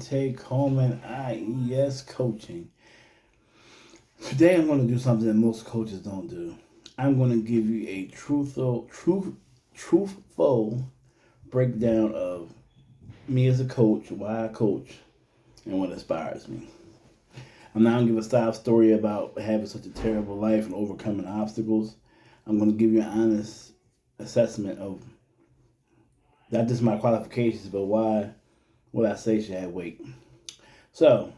take home an IES Coaching. Today I'm going to do something that most coaches don't do. I'm going to give you a truthful breakdown of me as a coach, why I coach, and what inspires me. I'm not going to give a sob story about having such a terrible life and overcoming obstacles. I'm going to give you an honest assessment of not just my qualifications, but why what I say should have weight. So,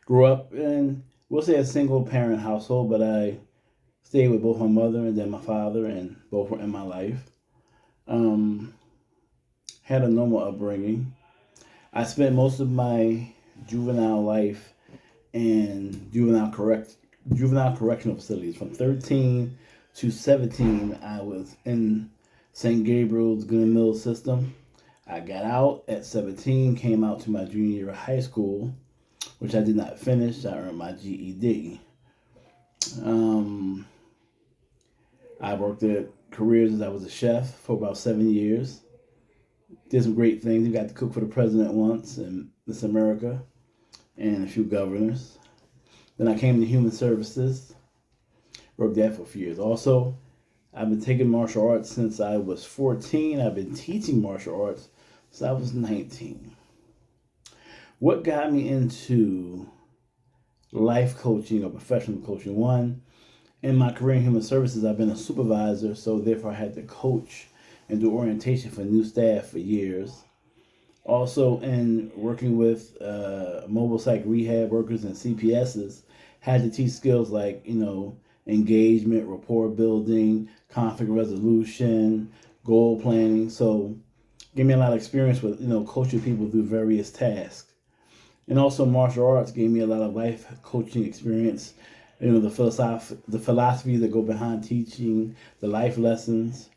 grew up in, we'll say, a single parent household, but I stayed with both my mother and then my father, and both were in my life. Had a normal upbringing. I spent most of my juvenile life in juvenile correctional facilities. From 13 to 17, I was in St. Gabriel's Glen Mills system. I got out at 17, came out to my junior year of high school, which I did not finish. I earned my GED. I worked at careers as I was a chef for about 7 years. Did some great things. We got to cook for the president once in Miss America and a few governors. Then I came to human services. Worked there for a few years. Also, I've been taking martial arts since I was 14. I've been teaching martial arts since I was 19. What got me into life coaching or professional coaching? One, in my career in human services, I've been a supervisor, so therefore I had to coach and do orientation for new staff for years. Also, in working with mobile psych rehab workers and CPSs, had to teach skills like, engagement, rapport building, conflict resolution, goal planning. So, gave me a lot of experience with, coaching people through various tasks. And also, martial arts gave me a lot of life coaching experience. The philosophies that go behind teaching, the life lessons.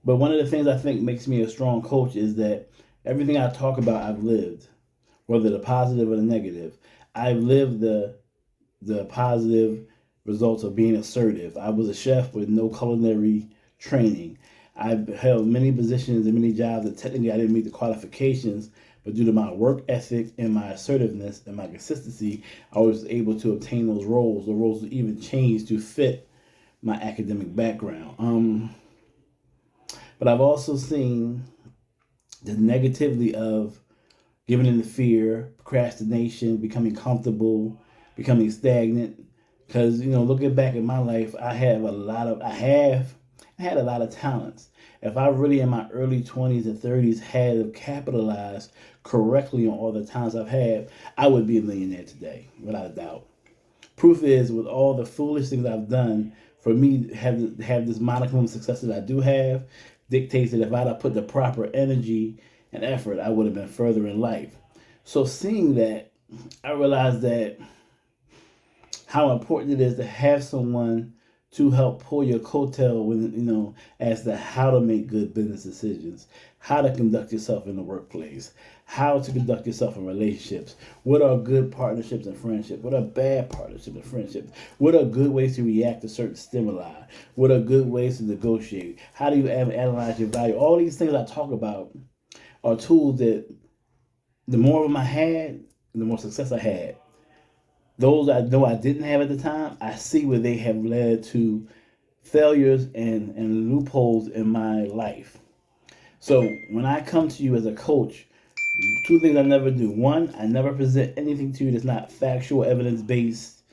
But one of the things I think makes me a strong coach is that everything I talk about, I've lived, whether the positive or the negative. I've lived the positive results of being assertive. I was a chef with no culinary training. I've held many positions and many jobs that technically I didn't meet the qualifications, but due to my work ethic and my assertiveness and my consistency, I was able to obtain those roles. The roles even changed to fit my academic background. But I've also seen the negativity of giving in to fear, procrastination, becoming comfortable, becoming stagnant. Because, looking back at my life, I had a lot of talents. If I really in my early 20s and 30s had capitalized correctly on all the talents I've had, I would be a millionaire today, without a doubt. Proof is, with all the foolish things I've done, for me to have this modicum of success that I do have, dictates that if I'd have put the proper energy and effort, I would have been further in life. So seeing that, I realized that how important it is to have someone to help pull your coattail when, as to how to make good business decisions, how to conduct yourself in the workplace, how to conduct yourself in relationships, what are good partnerships and friendships, what are bad partnerships and friendships, what are good ways to react to certain stimuli, what are good ways to negotiate, how do you analyze your value. All these things I talk about are tools that the more of them I had, the more success I had. Those I know I didn't have at the time, I see where they have led to failures and loopholes in my life. So when I come to you as a coach, two things I never do. One, I never present anything to you that's not factual, evidence-based,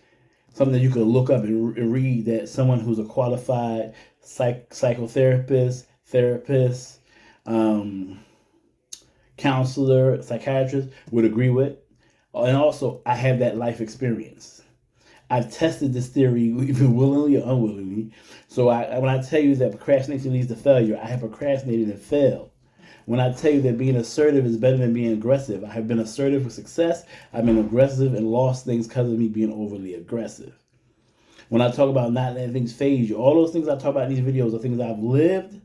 something that you can look up and read that someone who's a qualified psychotherapist, therapist, counselor, psychiatrist would agree with. And also, I have that life experience. I've tested this theory either willingly or unwillingly. So when I tell you that procrastination leads to failure, I have procrastinated and failed. When I tell you that being assertive is better than being aggressive, I have been assertive for success. I've been aggressive and lost things because of me being overly aggressive. When I talk about not letting things phase you, all those things I talk about in these videos are things I've lived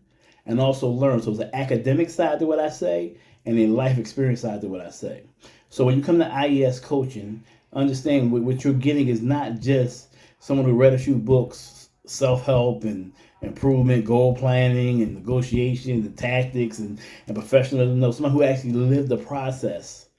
and also learned. So it's an academic side to what I say and a life experience side to what I say. So when you come to IES Coaching, understand what you're getting is not just someone who read a few books, self-help and improvement, goal planning and negotiation, and tactics and professionalism. No, someone who actually lived the process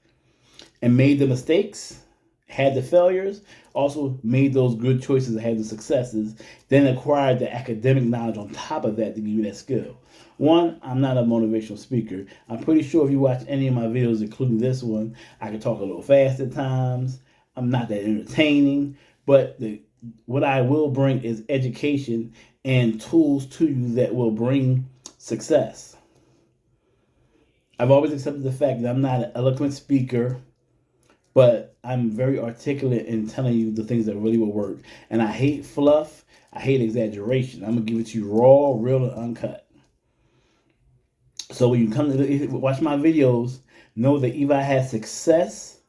and made the mistakes, had the failures, also made those good choices and had the successes, then acquired the academic knowledge on top of that to give you that skill. One, I'm not a motivational speaker. I'm pretty sure if you watch any of my videos, including this one, I can talk a little fast at times. I'm not that entertaining, but what I will bring is education and tools to you that will bring success. I've always accepted the fact that I'm not an eloquent speaker, but I'm very articulate in telling you the things that really will work. And I hate fluff. I hate exaggeration. I'm going to give it to you raw, real, and uncut. So when you come to watch my videos, know that either I had success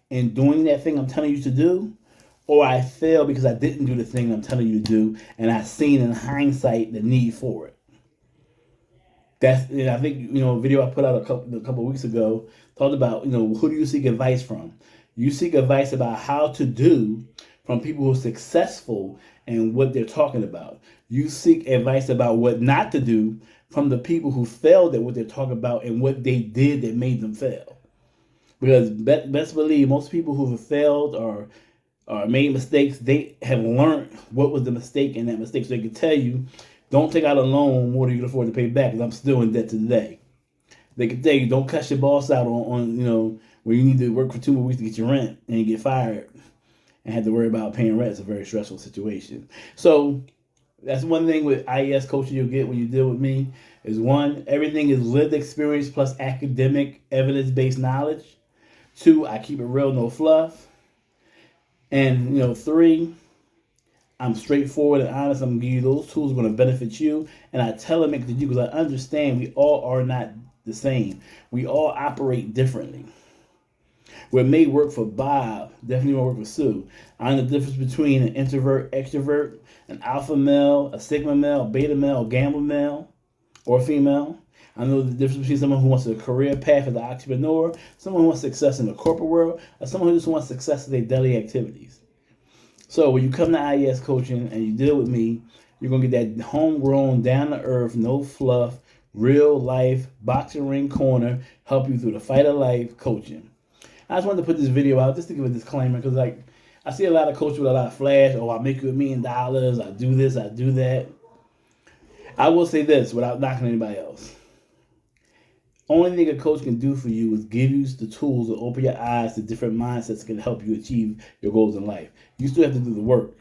in doing that thing I'm telling you to do, or I failed because I didn't do the thing I'm telling you to do, and I've seen in hindsight the need for it. And I think, a video I put out a couple of weeks ago talked about, who do you seek advice from? You seek advice about how to do from people who are successful and what they're talking about. You seek advice about what not to do from the people who failed at what they're talking about and what they did that made them fail. Because best believe most people who have failed or made mistakes, they have learned what was the mistake in that mistake. So they can tell you, don't take out a loan more than you can afford to pay back because I'm still in debt today. They can tell you, don't cuss your boss out on when you need to work for 2 more weeks to get your rent and you get fired and have to worry about paying rent. It's a very stressful situation. So that's one thing with IES coaching you'll get when you deal with me is one, everything is lived experience plus academic evidence-based knowledge. 2, I keep it real, no fluff. And, 3, I'm straightforward and honest. I'm going to give you those tools going to benefit you. And I tell them it to you because I understand we all are not the same. We all operate differently. What may work for Bob definitely won't work for Sue. I know the difference between an introvert, extrovert, an alpha male, a sigma male, a beta male, a gamma male, or female. I know the difference between someone who wants a career path as an entrepreneur, someone who wants success in the corporate world, or someone who just wants success in their daily activities. So when you come to IES coaching and you deal with me, you're going to get that homegrown, down-to-earth, no fluff, real life, boxing ring corner, help you through the fight of life coaching. I just wanted to put this video out just to give a disclaimer because I see a lot of coaches with a lot of flash. Oh, I'll make you $1 million. I do this, I do that. I will say this without knocking anybody else. Only thing a coach can do for you is give you the tools to open your eyes to different mindsets that can help you achieve your goals in life. You still have to do the work.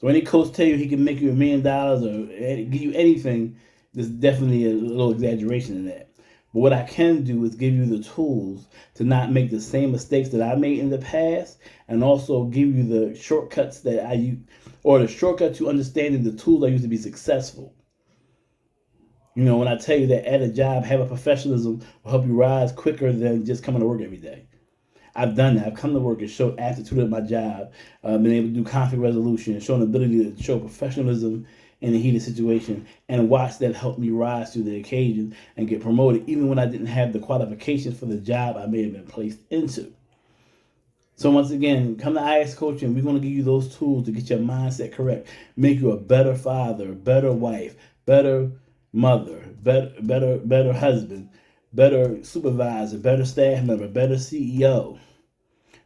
So any coach tell you he can make you $1 million or give you anything, there's definitely a little exaggeration in that. But what I can do is give you the tools to not make the same mistakes that I made in the past and also give you the shortcuts that I use or the shortcut to understanding the tools I use to be successful. When I tell you that at a job, have a professionalism will help you rise quicker than just coming to work every day. I've done that. I've come to work and showed aptitude at my job, been able to do conflict resolution, shown the ability to show professionalism in a heated situation, and watch that help me rise to the occasion and get promoted, even when I didn't have the qualifications for the job I may have been placed into. So once again, come to IES Coaching. We're going to give you those tools to get your mindset correct, make you a better father, better wife, better mother, better husband, better supervisor, better staff member, better CEO,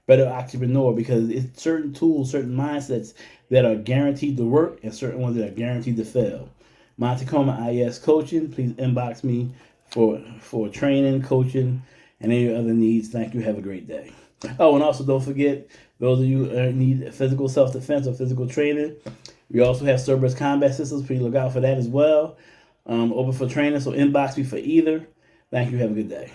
better entrepreneur, because it's certain tools, certain mindsets that are guaranteed to work and certain ones that are guaranteed to fail. Monte Coma IES Coaching, please inbox me for training, coaching, and any other needs. Thank you. Have a great day. Oh, and also don't forget, those of you who need physical self-defense or physical training, we also have Cerberus Combat Systems. Please look out for that as well. Open for training, so inbox me for either. Thank you. Have a good day.